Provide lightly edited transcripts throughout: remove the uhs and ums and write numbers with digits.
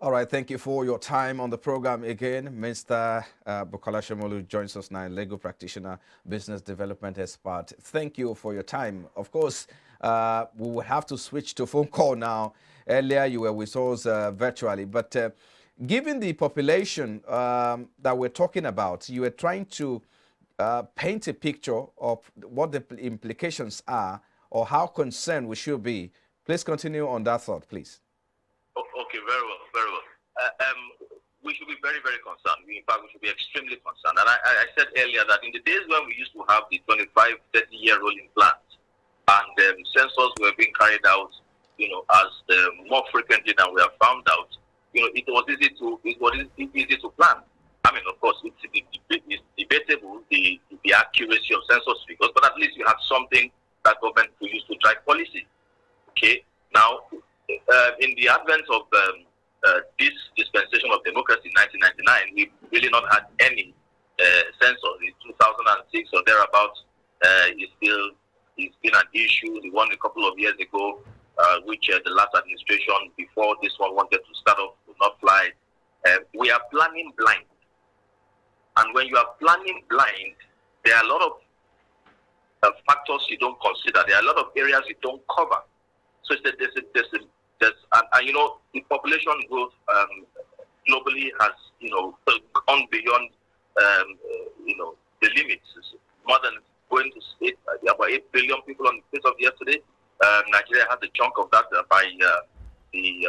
All right, thank you for your time on the program again. Mr. Bukola Shomolu joins us now, legal practitioner, business development expert. Thank you for your time. Of course, we will have to switch to phone call now. Earlier, you were with us virtually, but given the population that we're talking about, you were trying to paint a picture of what the implications are or how concerned we should be. Please continue on that thought, please. Okay, very well, very well. We should be very, very concerned. In fact, we should be extremely concerned. And I said earlier that in the days when we used to have the 25, 30-year rolling plans and census were being carried out, as more frequently than we have found out, it was easy to plan. I mean, of course, it's debatable the accuracy of census figures, but at least you have something that government will use to drive policy. Okay, now in the advent of this dispensation of democracy in 1999, we've really not had any census. In 2006 or thereabouts, it's been an issue. The one a couple of years ago, which the last administration before this one wanted to start off, would not fly. We are planning blind. And when you are planning blind, there are a lot of factors you don't consider. There are a lot of areas you don't cover. So the population growth globally has gone beyond the limits. It's more than going to about 8 billion people on the face of the earth today. Nigeria has a chunk of that by the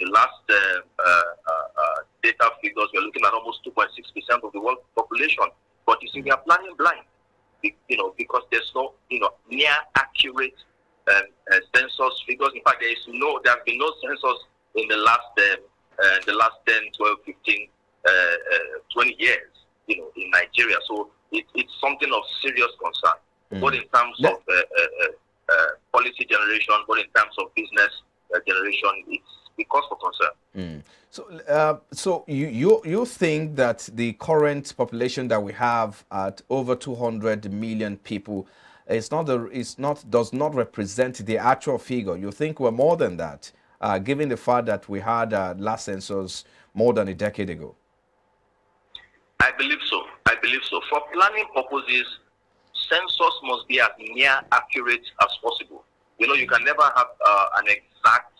last data figures. We're looking at almost 2.6% of the world population. But you see, we are planning blind, because there's no near accurate census figures. In fact, there has been no census in the last 10, 12, 15, 20 years, in Nigeria. So it's something of serious concern, both in terms of policy generation, both in terms of business generation. It's because for concern. So you think that the current population that we have at over 200 million people does not represent the actual figure? You think we're more than that, given the fact that we had last census more than a decade ago? I believe so. For planning purposes, census must be as near accurate as possible. You can never have an exact.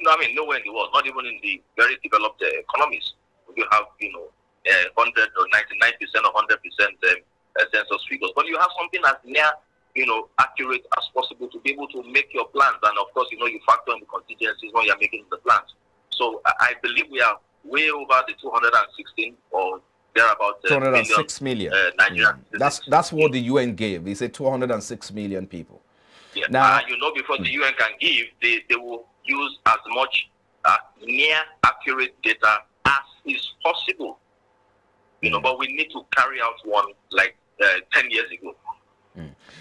Nowhere in the world, not even in the very developed economies, you have 100 or 99% or 100% census figures. But you have something as near accurate as possible to be able to make your plans. And of course, you factor in the contingencies when you're making the plans. So I believe we are way over the 216 or thereabout 206 million. Nigerian. That's what the UN gave. They said 206 million people. Yeah. Now, before the UN can give, they will use as much near accurate data as is possible. But we need to carry out one like 10 years ago.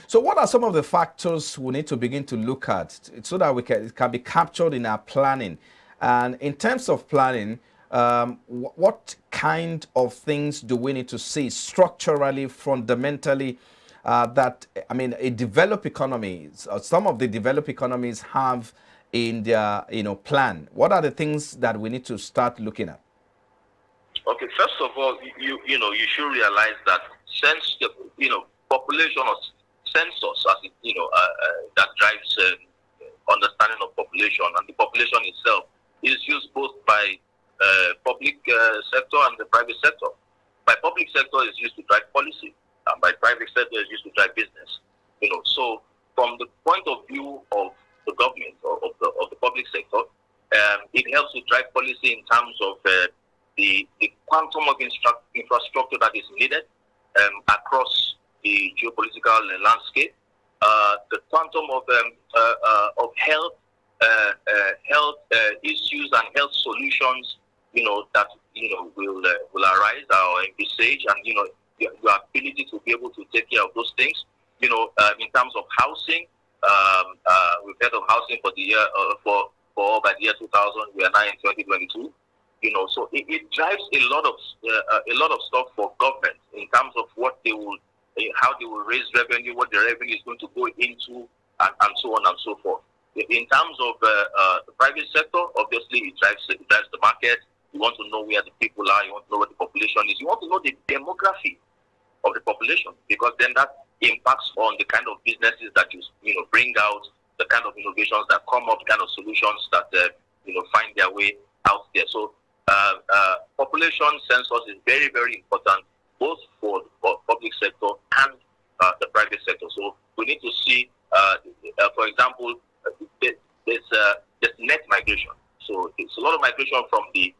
So what are some of the factors we need to begin to look at so that it can be captured in our planning? And in terms of planning, what kind of things do we need to see structurally, fundamentally, a developed economy, some of the developed economies have in their plan? What are the things that we need to start looking at? Okay, first of all, you should realize that population or census, as that drives understanding of population, and the population itself is used both by public sector and the private sector. By public sector is used to drive policy, and by private sector is used to drive business. So from the point of view of the government or of the public sector, it helps to drive policy in terms of the quantum of infrastructure that is needed across the geopolitical landscape, the quantum of health issues and health solutions, that will arise or envisage, and your ability to be able to take care of those things. In terms of housing, we've heard of housing for the year by the year 2000. We are now in 2022. So it drives a lot of stuff for government in terms of what they will, how they will raise revenue, what the revenue is going to go into, and so on and so forth. In terms of the private sector, obviously it drives the market. You want to know where the people are. You want to know what the population is. You want to know the demography of the population, because then that impacts on the kind of businesses that you bring out, the kind of innovations that come up, the kind of solutions that find their way out there. So population census is very, very important, both for public sector and the private sector. So we need to see, for example, there's net migration. So it's a lot of migration from the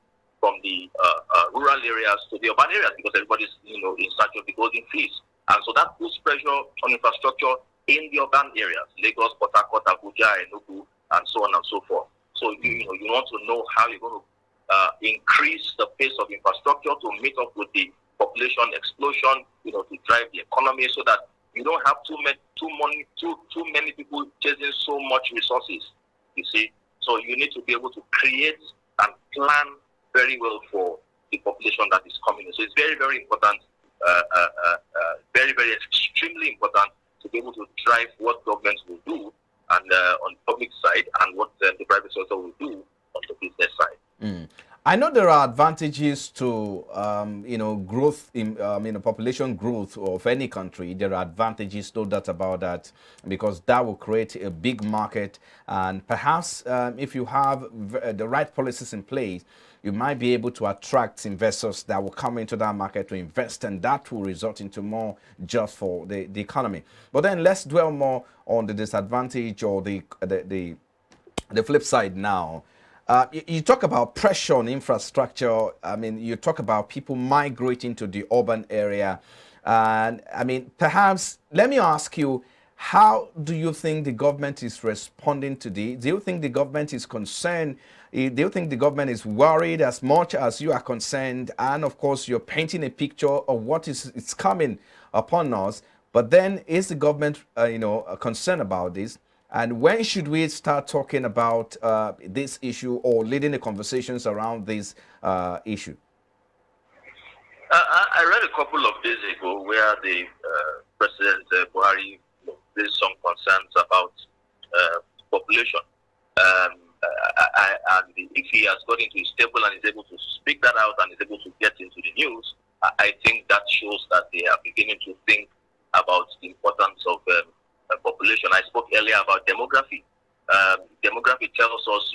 rural areas to the urban areas, because everybody's in search of the golden fleece, and so that puts pressure on infrastructure in the urban areas, Lagos, Port Harcourt, Abuja, Enugu, and so on and so forth. So you want to know how you're going to increase the pace of infrastructure to meet up with the population explosion, to drive the economy, so that you don't have too many people chasing so much resources. You see, so you need to be able to create and plan very well for the population that is coming. So it's very, very important, very, very extremely important to be able to drive what governments will do and on the public side, and what the private sector will do on the business side. Mm. I know there are advantages to growth in population growth of any country. There are advantages, no doubt about that, because that will create a big market, and perhaps if you have the right policies in place, you might be able to attract investors that will come into that market to invest, and that will result into more jobs for the economy. But then let's dwell more on the disadvantage, or the flip side now. You talk about pressure on infrastructure. I mean, you talk about people migrating to the urban area. And I mean, perhaps, let me ask you, how do you think the government is responding to this? Do you think the government is concerned? Do you think the government is worried as much as you are concerned? And of course, you're painting a picture of what is coming upon us. But then, is the government, concerned about this? And when should we start talking about this issue, or leading the conversations around this issue? I read a couple of days ago where the President Buhari raised some concerns about population. And if he has got into his table and is able to speak that out and is able to get into the news, I think that shows that they are beginning to think about the importance of population. I spoke earlier about demography. Demography tells us,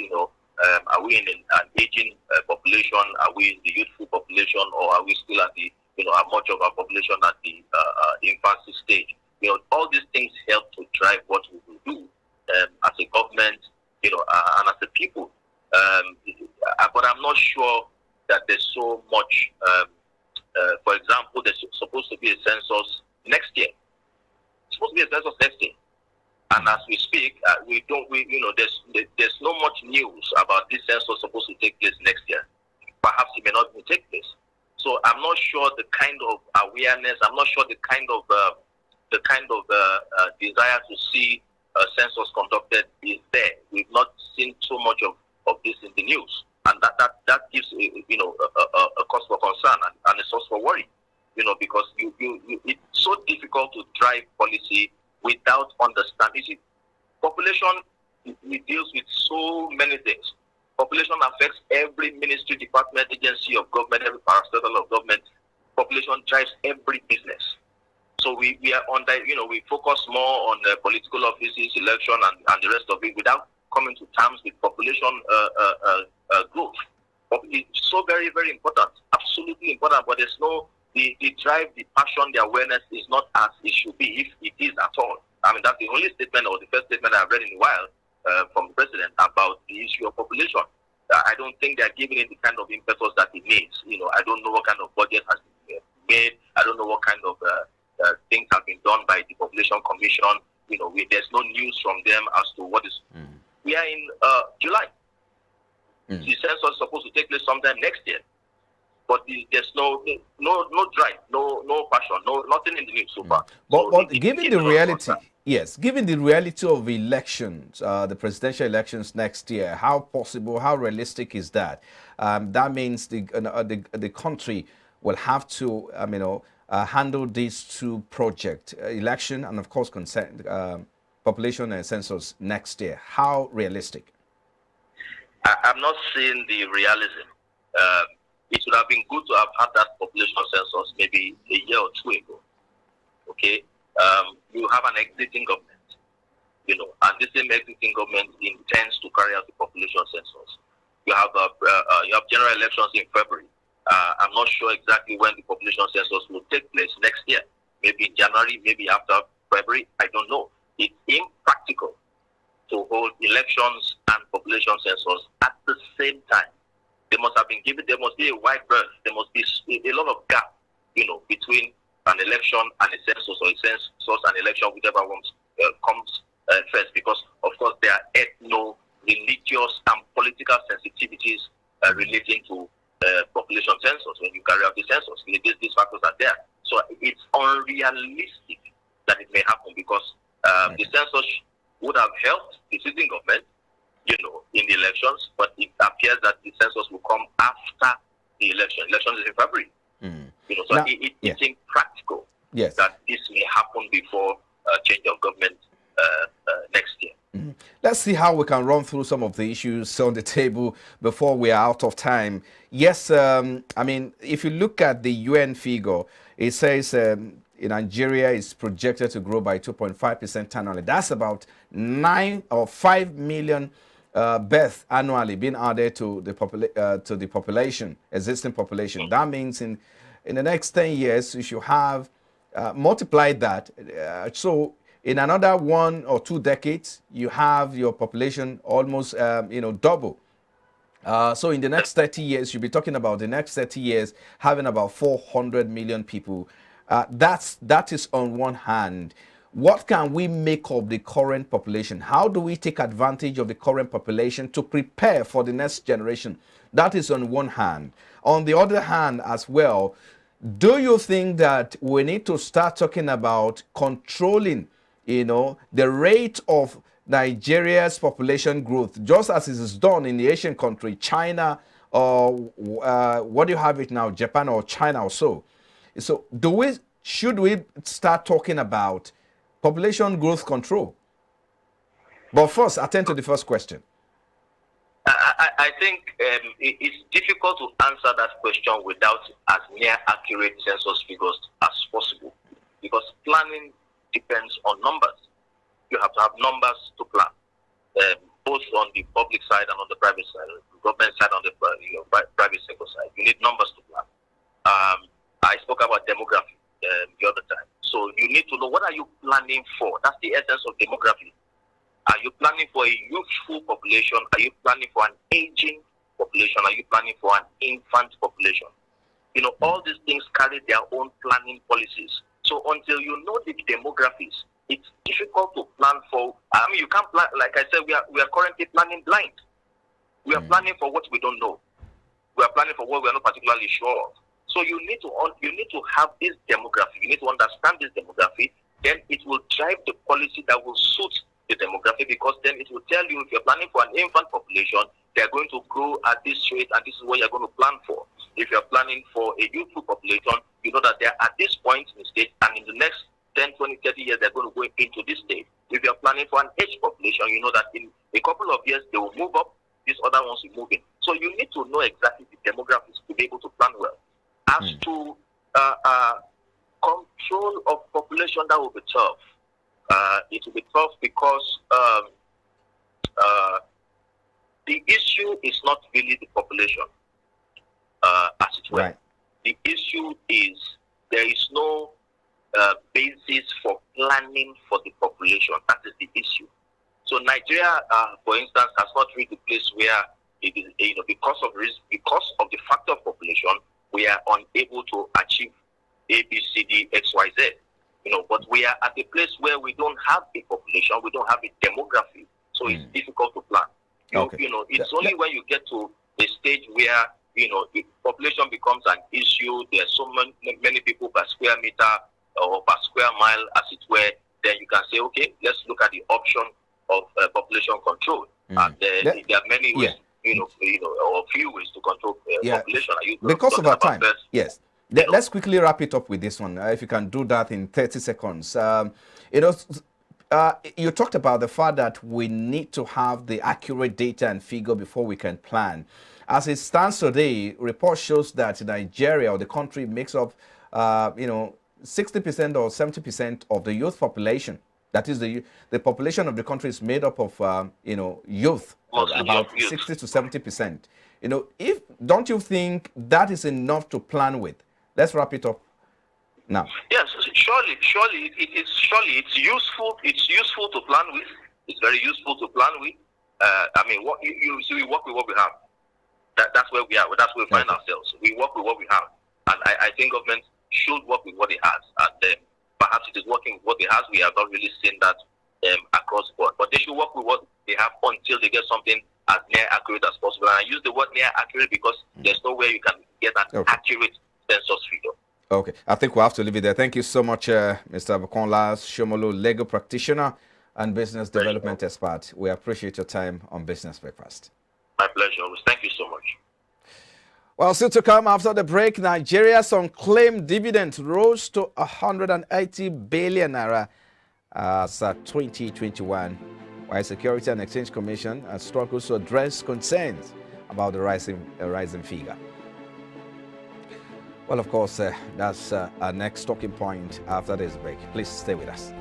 are we in an aging population? Are we in the youthful population, or are we still at the, are much of our population at the infancy stage? All these things help to drive what we will do as a government, and as a people. But I'm not sure that there's so much. For example, there's supposed to be a census next year. It's supposed to be a census next year. And as we speak, there's no much news about this census supposed to take place next year. Perhaps it may not even take place. So I'm not sure the kind of awareness. I'm not sure the kind of desire to see a census conducted is there. We've not seen so much of this in the news, and that gives a cause for concern and a source for worry. Because it's so difficult to drive policy without understanding. You see, population, it deals with so many things. Population affects every ministry, department, agency of government, every parastatal of government. Population drives every business. So we are on that, we focus more on the political offices, election, and the rest of it, without coming to terms with population growth. It's so very, very important, absolutely important, but there's no, the drive, the passion, the awareness is not as it should be, if it is at all. I mean, that's the only statement, or the first statement I've read in a while from the president about the issue of population. I don't think they're giving it the kind of impetus that it needs. I don't know what kind of budget has been made. I don't know what kind of things have been done by the Population Commission. There's no news from them as to what is. We are in July. The census is supposed to take place sometime next year. But there's no drive, no passion, nothing in the news so far. But given the reality, yes, given the reality of elections, the presidential elections next year, how possible, how realistic is that? That means the country will have to, handle these two projects, election and of course population and census next year. How realistic? I'm not seeing the realism. It would have been good to have had that population census maybe a year or two ago. Okay, you have an exiting government, and this same exiting government intends to carry out the population census. You have general elections in February. I'm not sure exactly when the population census will take place next year. Maybe in January, maybe after February. I don't know. It's impractical to hold elections and population census at the same time. There must be a wide berth. There must be a lot of gap, between an election and a census, or a census and election, whichever one comes first, because of course there are ethno-religious and political sensitivities relating to population census when you carry out the census. These factors are there. So it's unrealistic that it may happen, because the census would have helped the sitting government, in the elections, but it appears that the census will come after the election. Elections is in February. So now, it's impractical that this may happen before change of government next year. Let's see how we can run through some of the issues on the table before we are out of time. Yes, I mean, if you look at the UN figure, it says in Nigeria is projected to grow by 2.5% annually. That's about 9 or 5 million births annually being added to the population, existing population. That means in the next 10 years, you should have multiplied that. So in another 1 or 2 decades, you have your population almost, double. So in the next 30 years, you'll be talking about the next 30 years having about 400 million people. That is on one hand. What can we make of the current population? How do we take advantage of the current population to prepare for the next generation? That is on one hand. On the other hand as well, do you think that we need to start talking about controlling, the rate of Nigeria's population growth, just as it is done in the Asian country, China, or what do you have it now, Japan or China or so? So should we start talking about population growth control? But first, attend to the first question. I think it's difficult to answer that question without as near accurate census figures as possible, because planning depends on numbers. You have to have numbers to plan, both on the public side and on the private side, the government side, on the private sector side. You need numbers to plan. I spoke about demography the other time. So you need to know, what are you planning for? That's the essence of demography. Are you planning for a youthful population? Are you planning for an aging population? Are you planning for an infant population? All these things carry their own planning policies. So until you know the demographies, it's difficult to plan for. You can't plan. Like I said, we are currently planning blind. We are planning for what we don't know. We are planning for what we are not particularly sure of. So you need to have this demography. You need to understand this demography. Then it will drive the policy that will suit the demography, because then it will tell you, if you're planning for an infant population, they're going to grow at this rate, and this is what you're going to plan for. If you're planning for a youthful population, you know that they're at this point in the stage, and in the next 10, 20, 30 years, they're going to go into this stage. If you're planning for an aged population, you know that in a couple of years, they will move up, these other ones will move in. So you need to know exactly the demographics to be able to plan well. As to control of population, that will be tough. It will be tough because the issue is not really the population, as it were. Right. The issue is there is no basis for planning for the population. That is the issue. So Nigeria, for instance, has not reached the place where it is, because of the factor of population, we are unable to achieve A, B, C, D, X, Y, Z. But we are at a place where we don't have a population, we don't have a demography, so it's difficult to plan. It's only when you get to a stage where the population becomes an issue. There's so many people per square meter or per square mile, as it were. Then you can say, okay, let's look at the option of population control. And there are many ways, or few ways to control population. Because of our time, yes. Let's quickly wrap it up with this one. If you can do that in 30 seconds. you talked about the fact that we need to have the accurate data and figure before we can plan. As it stands today, report shows that Nigeria or the country makes up, 60% or 70% of the youth population. That is the population of the country is made up of, youth, about 60 to 70%. If don't you think that is enough to plan with? Let's wrap it up now. Yes, surely it's useful. It's useful to plan with. It's very useful to plan with. What we work with what we have. That's where we are. That's where we find ourselves. We work with what we have, and I think government should work with what it has. And perhaps it is working with what it has. We have not really seen that across the board, but they should work with what they have until they get something as near accurate as possible. And I use the word near accurate because there's no way you can get an accurate census figure. Okay, I think we'll have to leave it there. Thank you so much, Mr. Bukola Shomolu, legal practitioner and business development expert. We appreciate your time on Business Breakfast. My pleasure. Thank you so much. Well, still to come after the break, Nigeria's unclaimed dividend rose to 180 billion naira as at 2021, while Security and Exchange Commission struggles to address concerns about the rising figure. Well, of course, that's our next talking point after this break. Please stay with us.